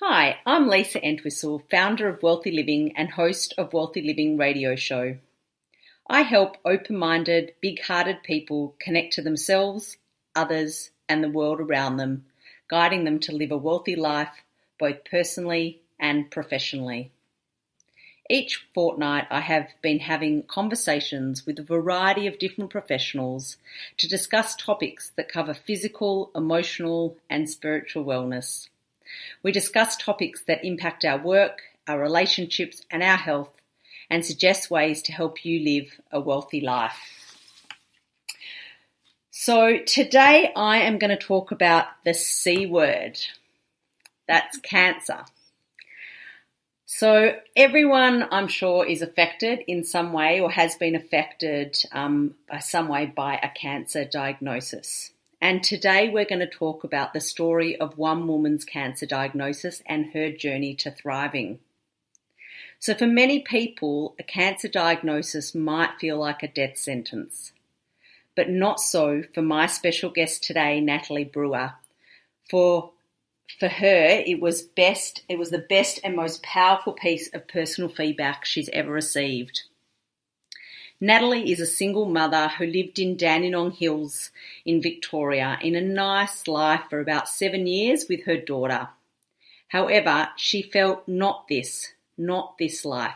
Hi, I'm Lisa Entwistle, founder of Wealthy Living and host of Wealthy Living radio show. I help open-minded, big-hearted people connect to themselves, others, and the world around them, guiding them to live a wealthy life, both personally and professionally. Each fortnight, I have been having conversations with a variety of different professionals to discuss topics that cover physical, emotional, and spiritual wellness. We discuss topics that impact our work, our relationships, and our health, and suggest ways to help you live a wealthy life. So today I am going to talk about the C word. That's cancer. So everyone, I'm sure, is affected in some way or has been affected by some way by a cancer diagnosis. And today we're going to talk about the story of one woman's cancer diagnosis and her journey to thriving. So for many people, a cancer diagnosis might feel like a death sentence, but not so for my special guest today, Nathalie Brewer. For her, it was the best and most powerful piece of personal feedback she's ever received. Nathalie is a single mother who lived in Dandenong Hills in Victoria in a nice life for about 7 years with her daughter. However, she felt not this life.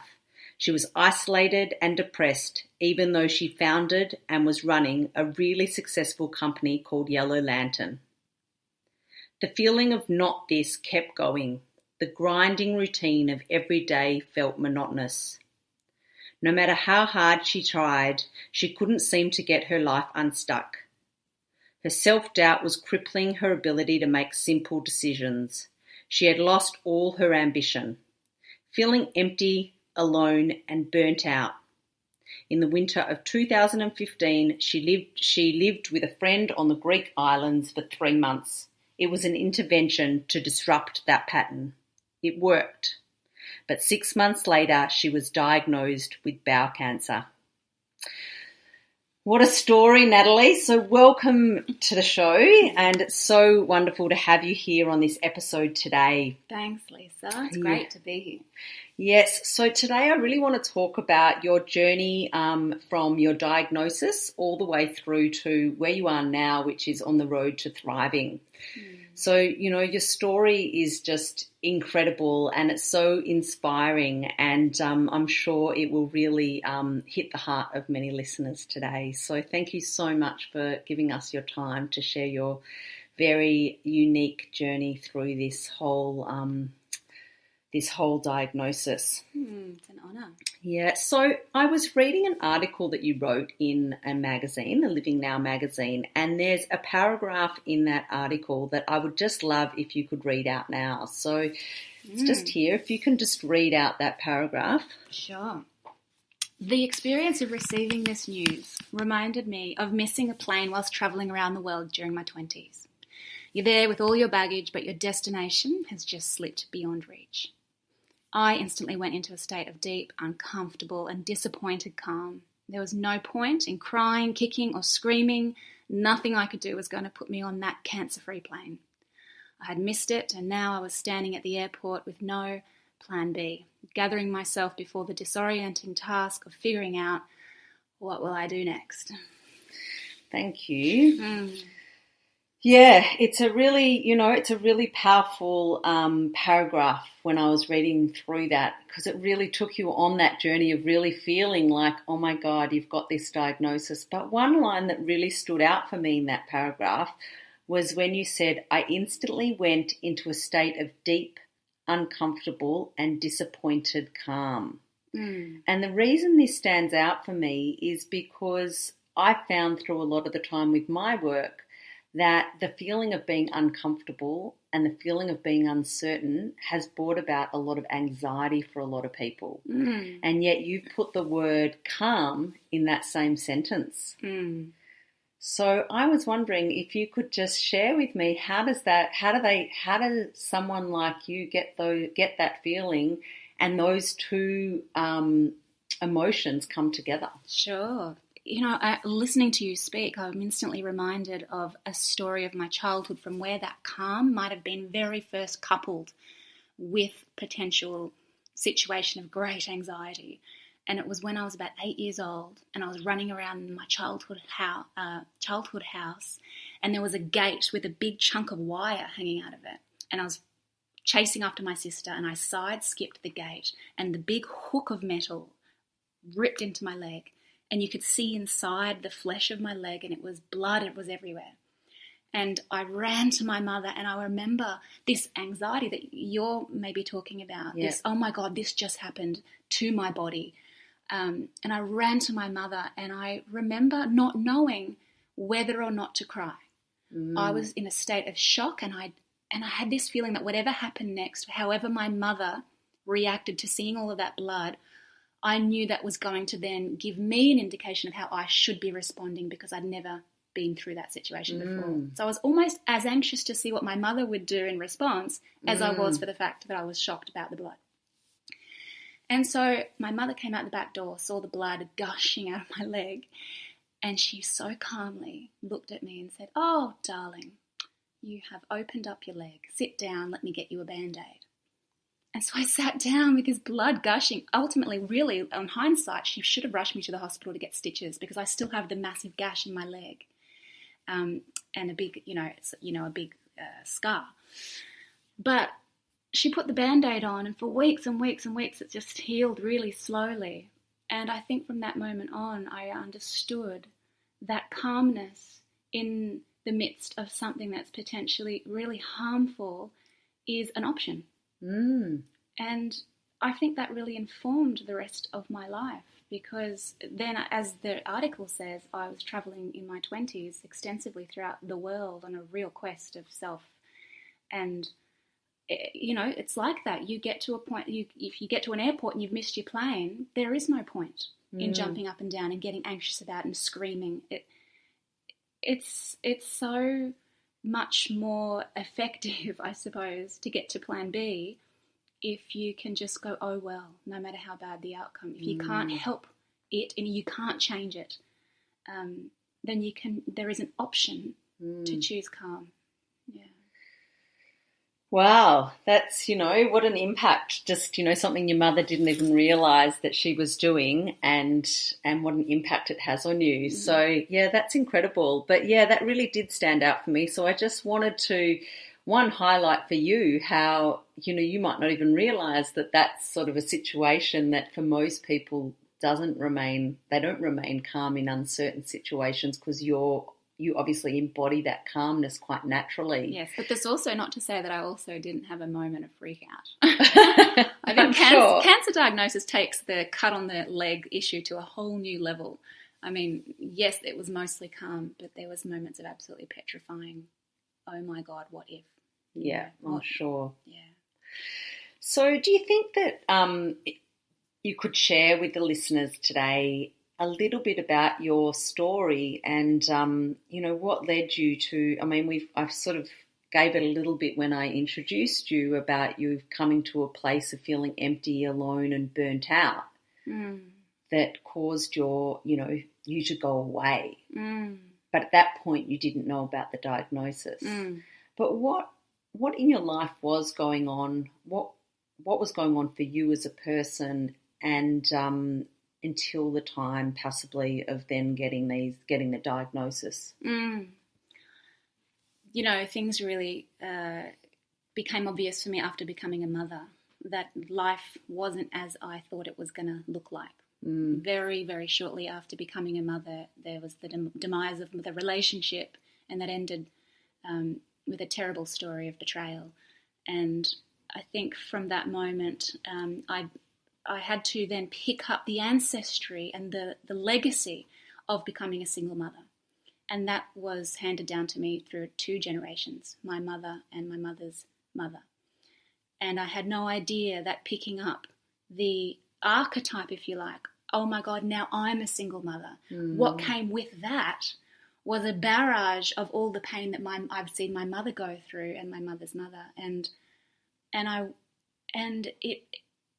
She was isolated and depressed, even though she founded and was running a really successful company called Yellow Lantern. The feeling of not this kept going. The grinding routine of every day felt monotonous. No matter how hard she tried, she couldn't seem to get her life unstuck. Her self-doubt was crippling her ability to make simple decisions. She had lost all her ambition, feeling empty, alone, and burnt out. In the winter of 2015, she lived with a friend on the Greek islands for 3 months. It was an intervention to disrupt that pattern. It worked. But 6 months later, she was diagnosed with bowel cancer. What a story, Nathalie. So welcome to the show, and it's so wonderful to have you here on this episode today. Thanks, Lisa. It's great to be here. Yes, so today I really want to talk about your journey from your diagnosis all the way through to where you are now, which is on the road to thriving. So, your story is just incredible and it's so inspiring, and I'm sure it will really hit the heart of many listeners today. So thank you so much for giving us your time to share your very unique journey through this whole diagnosis. It's an honour. Yeah, so I was reading an article that you wrote in a magazine, the Living Now magazine, and there's a paragraph in that article that I would just love if you could read out now. So it's just here, if you can just read out that paragraph. Sure. The experience of receiving this news reminded me of missing a plane whilst travelling around the world during my 20s. You're there with all your baggage, but your destination has just slipped beyond reach. I instantly went into a state of deep, uncomfortable and disappointed calm. There was no point in crying, kicking or screaming. Nothing I could do was going to put me on that cancer-free plane. I had missed it, and now I was standing at the airport with no plan B, gathering myself before the disorienting task of figuring out what will I do next. Thank you. Yeah, it's a really powerful paragraph when I was reading through that, because it really took you on that journey of really feeling like, oh my God, you've got this diagnosis. But one line that really stood out for me in that paragraph was when you said, I instantly went into a state of deep, uncomfortable and disappointed calm. And the reason this stands out for me is because I found through a lot of the time with my work that the feeling of being uncomfortable and the feeling of being uncertain has brought about a lot of anxiety for a lot of people. And yet you've put the word calm in that same sentence. So I was wondering if you could just share with me, how does someone like you get that feeling and those two emotions come together? Sure. Listening to you speak, I'm instantly reminded of a story of my childhood from where that calm might have been very first coupled with potential situation of great anxiety. And it was when I was about 8 years old, and I was running around my childhood house, and there was a gate with a big chunk of wire hanging out of it. And I was chasing after my sister, and I side-skipped the gate, and the big hook of metal ripped into my leg. And you could see inside the flesh of my leg, and it was blood, it was everywhere. And I ran to my mother, and I remember this anxiety that you're maybe talking about. Yeah. This, oh my God, this just happened to my body. And I ran to my mother, and I remember not knowing whether or not to cry. I was in a state of shock, and I had this feeling that whatever happened next, however my mother reacted to seeing all of that blood, I knew that was going to then give me an indication of how I should be responding, because I'd never been through that situation before. So I was almost as anxious to see what my mother would do in response as I was for the fact that I was shocked about the blood. And so my mother came out the back door, saw the blood gushing out of my leg, and she so calmly looked at me and said, "Oh, darling, you have opened up your leg. Sit down, let me get you a Band-Aid." And so I sat down with this blood gushing. Ultimately, really, on hindsight, she should have rushed me to the hospital to get stitches, because I still have the massive gash in my leg, and a big, a big scar. But she put the Band-Aid on, and for weeks and weeks and weeks, it just healed really slowly. And I think from that moment on, I understood that calmness in the midst of something that's potentially really harmful is an option. And I think that really informed the rest of my life, because then, as the article says, I was travelling in my 20s extensively throughout the world on a real quest of self. And it's like that. You get to a point, if you get to an airport and you've missed your plane, there is no point in jumping up and down and getting anxious about and screaming. It's so much more effective, I suppose, to get to plan B if you can just go, oh well, no matter how bad the outcome. If you can't help it and you can't change it, then there is an option to choose calm. Yeah. Wow, that's, what an impact, just, something your mother didn't even realise that she was doing, and what an impact it has on you. So, yeah, that's incredible. But, yeah, that really did stand out for me. So I just wanted to, highlight for you how, you might not even realise that that's sort of a situation that for most people they don't remain calm in uncertain situations, because you obviously embody that calmness quite naturally. Yes, but there's also not to say that I also didn't have a moment of freak out. I think cancer diagnosis takes the cut on the leg issue to a whole new level. I mean, yes, it was mostly calm, but there was moments of absolutely petrifying, oh my God, what if? Yeah, I'm sure. Yeah. So do you think that you could share with the listeners today a little bit about your story and, what led you to, I've sort of gave it a little bit when I introduced you about you coming to a place of feeling empty, alone and burnt out that caused you to go away. But at that point you didn't know about the diagnosis. But what in your life was going on? What was going on for you as a person, and until the time possibly of then getting the diagnosis? Things really became obvious for me after becoming a mother, that life wasn't as I thought it was going to look like. Very, very shortly after becoming a mother, there was the demise of the relationship, and that ended with a terrible story of betrayal. And I think from that moment, I had to then pick up the ancestry and the legacy of becoming a single mother. And that was handed down to me through 2 generations, my mother and my mother's mother. And I had no idea that picking up the archetype, if you like, oh my God, now I'm a single mother. What came with that was a barrage of all the pain that I've seen my mother go through, and my mother's mother. And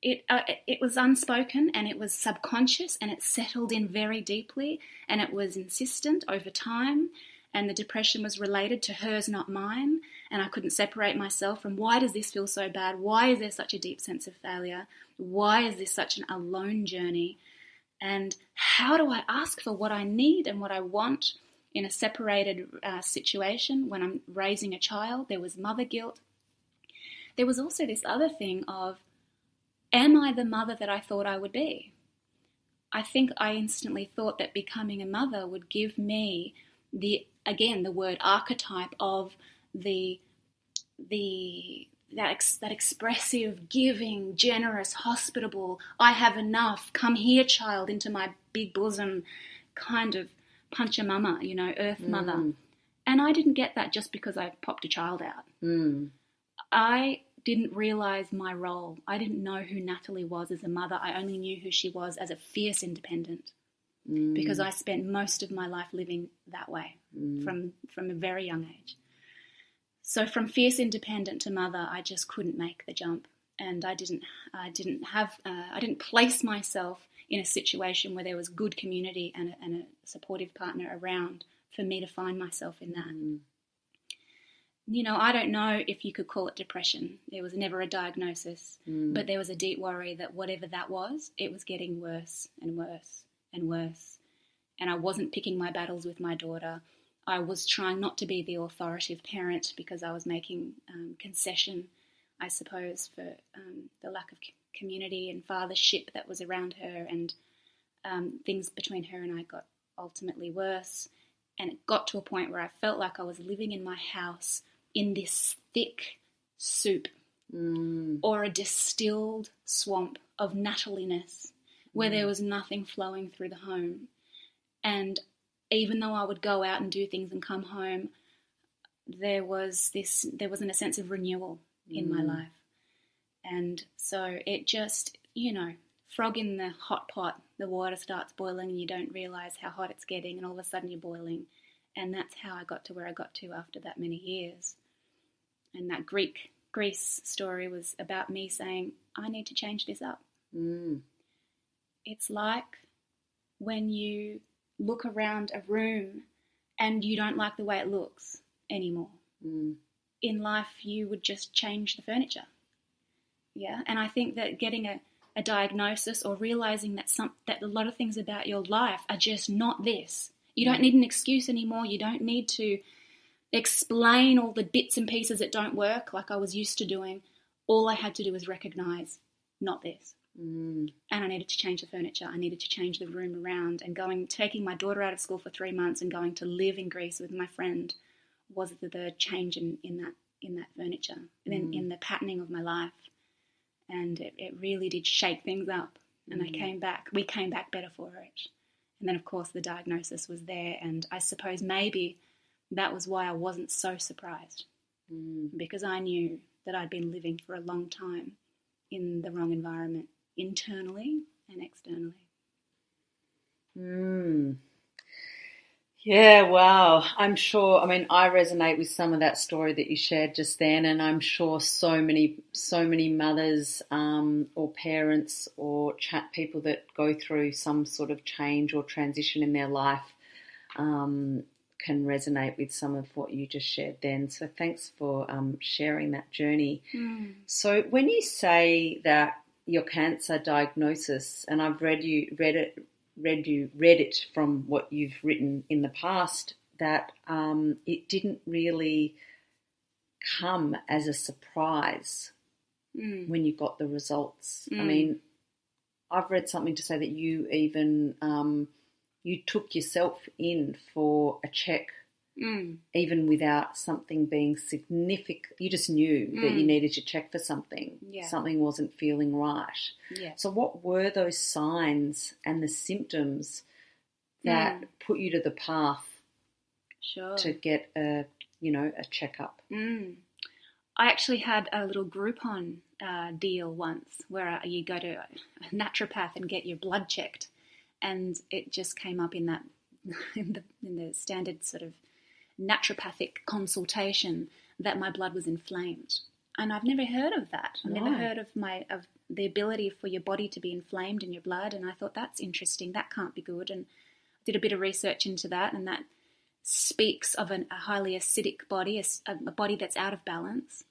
it was unspoken, and it was subconscious, and it settled in very deeply, and it was insistent over time, and the depression was related to hers, not mine. and I couldn't separate myself from why does this feel so bad? Why is there such a deep sense of failure? Why is this such an alone journey? And how do I ask for what I need and what I want in a separated situation when I'm raising a child? There was mother guilt. There was also this other thing of, am I the mother that I thought I would be? I think I instantly thought that becoming a mother would give me the word archetype of that expressive, giving, generous, hospitable, I have enough, come here, child, into my big bosom, kind of punch a mama, earth mother. And I didn't get that just because I popped a child out. I didn't realise my role. I didn't know who Nathalie was as a mother. I only knew who she was as a fierce independent because I spent most of my life living that way from a very young age. So from fierce independent to mother, I just couldn't make the jump, and I didn't place myself in a situation where there was good community and a supportive partner around for me to find myself in that. I don't know if you could call it depression. There was never a diagnosis, but there was a deep worry that whatever that was, it was getting worse and worse and worse. And I wasn't picking my battles with my daughter. I was trying not to be the authoritative parent because I was making concession, I suppose, for the lack of community and fathership that was around her, and things between her and I got ultimately worse. And it got to a point where I felt like I was living in my house in this thick soup or a distilled swamp of Nathalie-ness where there was nothing flowing through the home. And even though I would go out and do things and come home, there wasn't a sense of renewal in my life. And so it just, frog in the hot pot, the water starts boiling and you don't realise how hot it's getting, and all of a sudden you're boiling. And that's how I got to where I got to after that many years. And that Greece story was about me saying, I need to change this up. It's like when you look around a room and you don't like the way it looks anymore. In life, you would just change the furniture. Yeah, and I think that getting a diagnosis or realising that a lot of things about your life are just not this. You don't need an excuse anymore. You don't need to explain all the bits and pieces that don't work like I was used to doing. All I had to do was recognise, not this. And I needed to change the furniture. I needed to change the room around, and taking my daughter out of school for 3 months and going to live in Greece with my friend was the change in that furniture, in the patterning of my life. And it really did shake things up. And we came back better for it. And then, of course, the diagnosis was there. And I suppose maybe that was why I wasn't so surprised, because I knew that I'd been living for a long time in the wrong environment, internally and externally. Yeah, wow. I I resonate with some of that story that you shared just then, and I'm sure so many mothers or parents or people that go through some sort of change or transition in their life can resonate with some of what you just shared then. So thanks for sharing that journey. So when you say that your cancer diagnosis, and I've read it from what you've written in the past, that it didn't really come as a surprise when you got the results. I mean, I've read something to say that you even you took yourself in for a check, even without something being significant. You just knew that you needed to check for something. Yeah. Something wasn't feeling right. Yeah. So what were those signs and the symptoms that put you to the path to get a checkup? I actually had a little Groupon deal once where you go to a naturopath and get your blood checked, and it just came up in that in the standard sort of naturopathic consultation that my blood was inflamed. And I've never heard of that. I've never heard of the ability for your body to be inflamed in your blood, and I thought, that's interesting, that can't be good. And I did a bit of research into that, and that speaks of a highly acidic body, a body that's out of balance.